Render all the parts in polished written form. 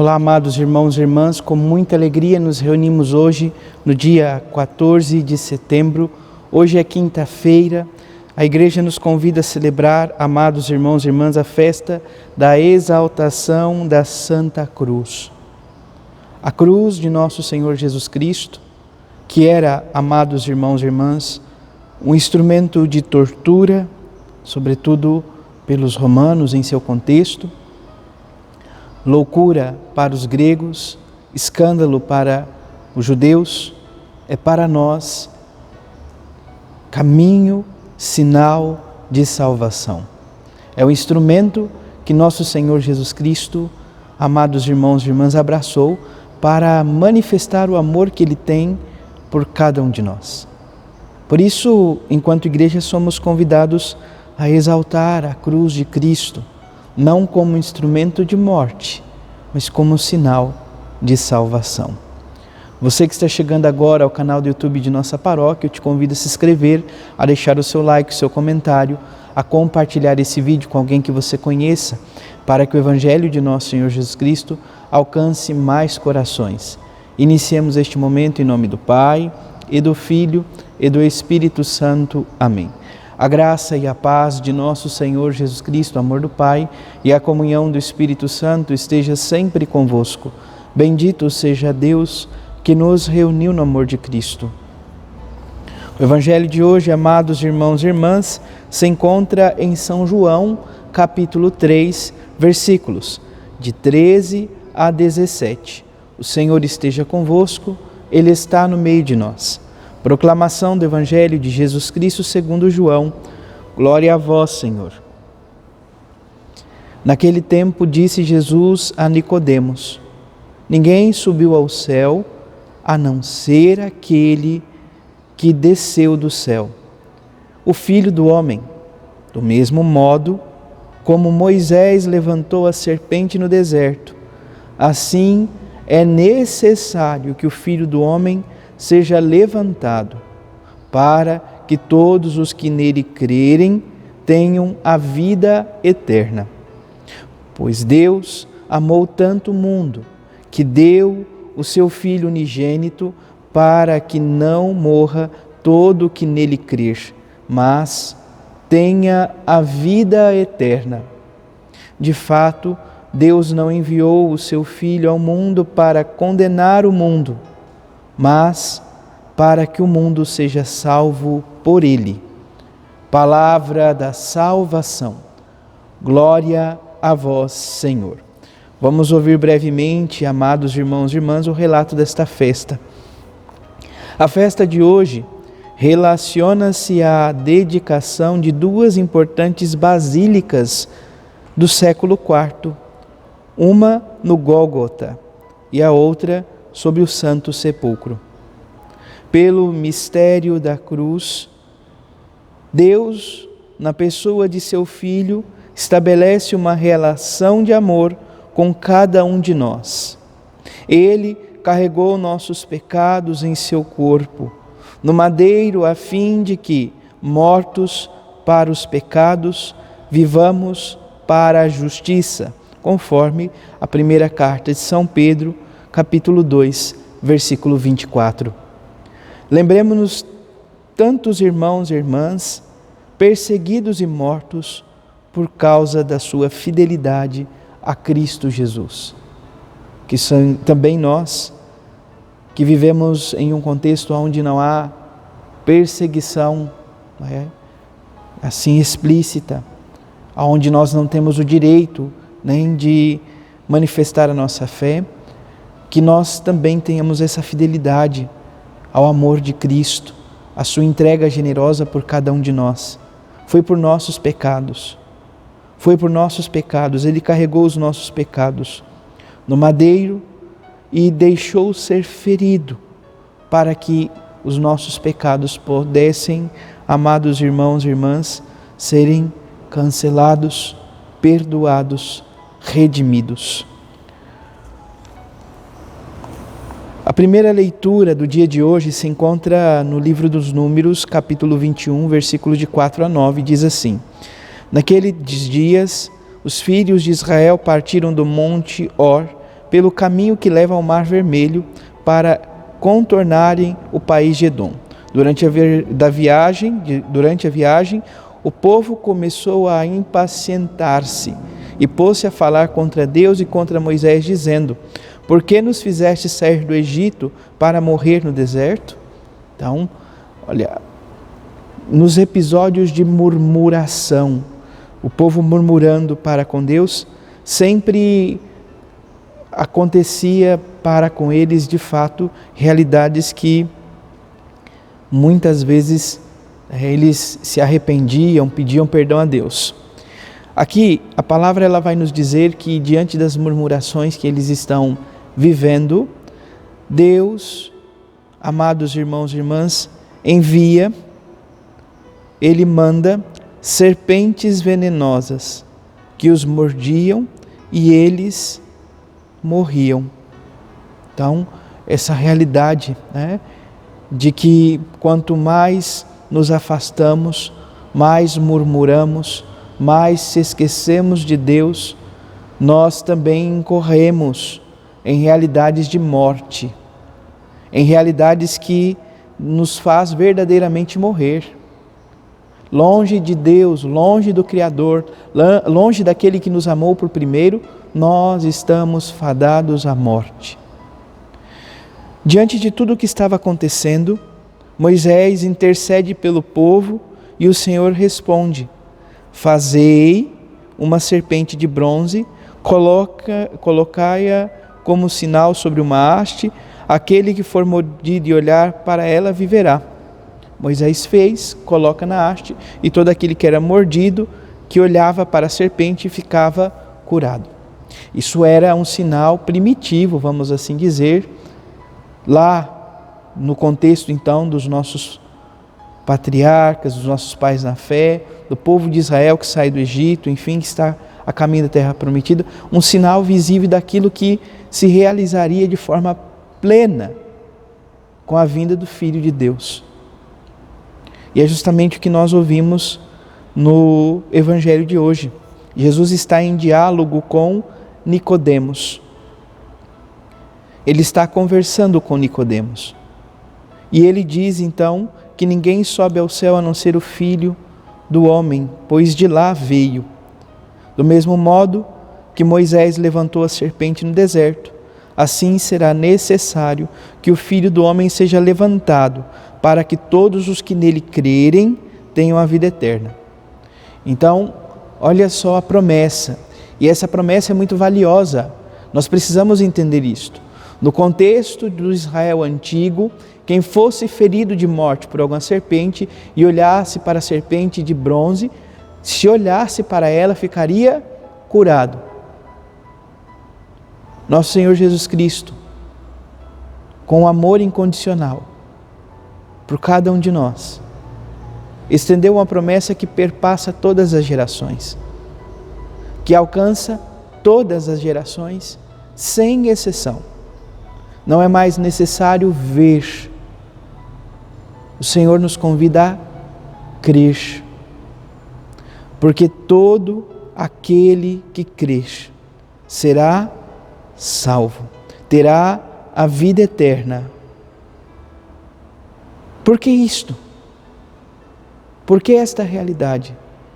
Olá, amados irmãos e irmãs, com muita alegria nos reunimos hoje, no dia 14 de setembro. Hoje é quinta-feira. A igreja nos convida a celebrar, amados irmãos e irmãs, a festa da exaltação da Santa Cruz. A cruz de nosso Senhor Jesus Cristo, que era, amados irmãos e irmãs, um instrumento de tortura, sobretudo pelos romanos em seu contexto, loucura para os gregos, escândalo para os judeus, é para nós caminho, sinal de salvação. É o instrumento que nosso Senhor Jesus Cristo, amados irmãos e irmãs, abraçou para manifestar o amor que Ele tem por cada um de nós. Por isso, enquanto igreja, somos convidados a exaltar a cruz de Cristo, não como instrumento de morte, mas como sinal de salvação. Você que está chegando agora ao canal do YouTube de nossa paróquia, eu te convido a se inscrever, a deixar o seu like, o seu comentário, a compartilhar esse vídeo com alguém que você conheça, para que o Evangelho de nosso Senhor Jesus Cristo alcance mais corações. Iniciemos este momento em nome do Pai, e do Filho, e do Espírito Santo. Amém. A graça e a paz de nosso Senhor Jesus Cristo, o amor do Pai e a comunhão do Espírito Santo esteja sempre convosco. Bendito seja Deus que nos reuniu no amor de Cristo. O Evangelho de hoje, amados irmãos e irmãs, se encontra em São João, capítulo 3, versículos de 13 a 17. O Senhor esteja convosco, Ele está no meio de nós. Proclamação do Evangelho de Jesus Cristo segundo João. Glória a vós, Senhor. Naquele tempo disse Jesus a Nicodemos: ninguém subiu ao céu a não ser aquele que desceu do céu, o Filho do homem. Do mesmo modo como Moisés levantou a serpente no deserto, assim é necessário que o Filho do homem seja levantado, para que todos os que nele crerem tenham a vida eterna. Pois Deus amou tanto o mundo, que deu o seu Filho unigênito, para que não morra todo o que nele crer, mas tenha a vida eterna. De fato, Deus não enviou o seu Filho ao mundo para condenar o mundo, mas para que o mundo seja salvo por ele. Palavra da salvação. Glória a vós, Senhor. Vamos ouvir brevemente, amados irmãos e irmãs, o relato desta festa. A festa de hoje relaciona-se à dedicação de duas importantes basílicas do século IV, uma no Gólgota e a outra sobre o Santo Sepulcro. Pelo mistério da cruz, Deus, na pessoa de seu Filho, estabelece uma relação de amor com cada um de nós. Ele carregou nossos pecados em seu corpo, no madeiro, a fim de que, mortos para os pecados, vivamos para a justiça, conforme a primeira carta de São Pedro, capítulo 2, versículo 24. Lembremos-nos tantos irmãos e irmãs perseguidos e mortos por causa da sua fidelidade a Cristo Jesus. Que são também nós, que vivemos em um contexto onde não há perseguição, assim explícita, onde nós não temos o direito nem de manifestar a nossa fé, que nós também tenhamos essa fidelidade ao amor de Cristo, a sua entrega generosa por cada um de nós. Foi por nossos pecados, Ele carregou os nossos pecados no madeiro e deixou ser ferido para que os nossos pecados pudessem, amados irmãos e irmãs, serem cancelados, perdoados, redimidos. A primeira leitura do dia de hoje se encontra no livro dos Números, capítulo 21, versículos de 4 a 9, diz assim: Naqueles dias, os filhos de Israel partiram do monte Or pelo caminho que leva ao Mar Vermelho para contornarem o país de Edom. Durante a viagem, o povo começou a impacientar-se e pôs-se a falar contra Deus e contra Moisés, dizendo: por que nos fizeste sair do Egito para morrer no deserto? Então, olha, nos episódios de murmuração, o povo murmurando para com Deus, sempre acontecia para com eles, de fato, realidades que muitas vezes eles se arrependiam, pediam perdão a Deus. Aqui, a palavra ela vai nos dizer que diante das murmurações que eles estão vivendo, Deus, amados irmãos e irmãs, envia, Ele manda serpentes venenosas que os mordiam e eles morriam. Então, essa realidade, de que quanto mais nos afastamos, mais murmuramos, mais se esquecemos de Deus, nós também incorremos em realidades de morte, em realidades que nos faz verdadeiramente morrer. Longe de Deus, longe do Criador, longe daquele que nos amou por primeiro, nós estamos fadados à morte. Diante de tudo o que estava acontecendo, Moisés intercede pelo povo e o Senhor responde: fazei uma serpente de bronze, colocai-a como sinal sobre uma haste, aquele que for mordido e olhar para ela viverá. Moisés fez, coloca na haste, e todo aquele que era mordido, que olhava para a serpente, ficava curado. Isso era um sinal primitivo, vamos assim dizer, lá no contexto então dos nossos patriarcas, dos nossos pais na fé, do povo de Israel que sai do Egito, enfim, que está a caminho da terra prometida, um sinal visível daquilo que se realizaria de forma plena com a vinda do Filho de Deus. E é justamente o que nós ouvimos no Evangelho de hoje. Jesus está em diálogo com Nicodemos. Ele está conversando com Nicodemos. E ele diz então que ninguém sobe ao céu a não ser o Filho do homem, pois de lá veio. Do mesmo modo que Moisés levantou a serpente no deserto, assim será necessário que o Filho do homem seja levantado, para que todos os que nele crerem tenham a vida eterna. Então, olha só a promessa, e essa promessa é muito valiosa, nós precisamos entender isto. No contexto do Israel antigo, quem fosse ferido de morte por alguma serpente e olhasse para a serpente de bronze, se olhasse para ela, ficaria curado. Nosso Senhor Jesus Cristo, com amor incondicional por cada um de nós, estendeu uma promessa que perpassa todas as gerações, que alcança todas as gerações, sem exceção. Não é mais necessário ver. O Senhor nos convida a crer, porque todo aquele que crer será salvo, terá a vida eterna. Por que isto? Por que esta realidade?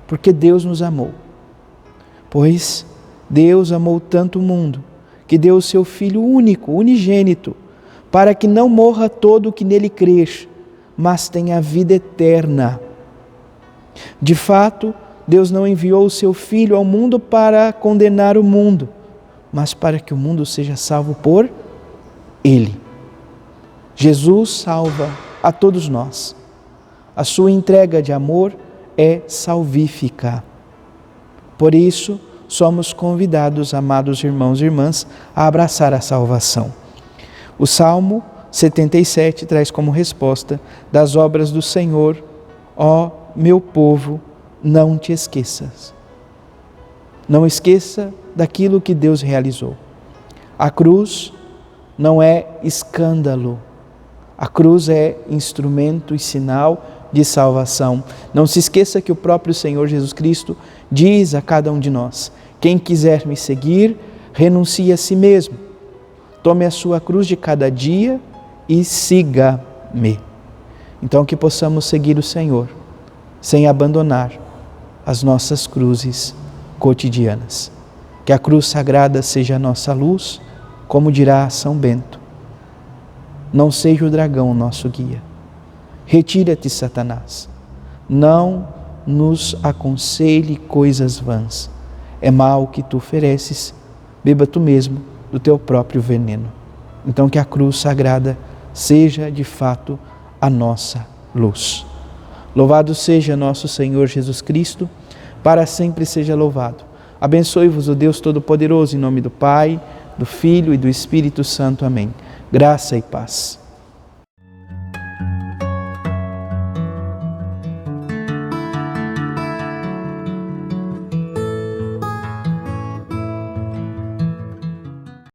Porque Deus nos amou. Pois Deus amou tanto o mundo, que deu o seu Filho único, unigênito, para que não morra todo o que nele crer, mas tenha a vida eterna. De fato, Deus não enviou o seu Filho ao mundo para condenar o mundo, mas para que o mundo seja salvo por Ele. Jesus salva a todos nós. A sua entrega de amor é salvífica. Por isso, somos convidados, amados irmãos e irmãs, a abraçar a salvação. O Salmo 77 traz como resposta: das obras do Senhor, ó meu povo, não te esqueças. Não esqueça daquilo que Deus realizou. A cruz não é escândalo. A cruz é instrumento e sinal de salvação. Não se esqueça que o próprio Senhor Jesus Cristo diz a cada um de nós: quem quiser me seguir, renuncie a si mesmo, tome a sua cruz de cada dia e siga-me. Então que possamos seguir o Senhor, sem abandonar as nossas cruzes cotidianas. Que a cruz sagrada seja a nossa luz, como dirá São Bento. Não seja o dragão o nosso guia. Retira-te, Satanás. Não nos aconselhe coisas vãs. É mal que tu ofereces, beba tu mesmo do teu próprio veneno. Então que a cruz sagrada seja de fato a nossa luz. Louvado seja nosso Senhor Jesus Cristo, para sempre seja louvado. Abençoe-vos o Deus Todo-Poderoso, em nome do Pai, do Filho e do Espírito Santo. Amém. Graça e paz.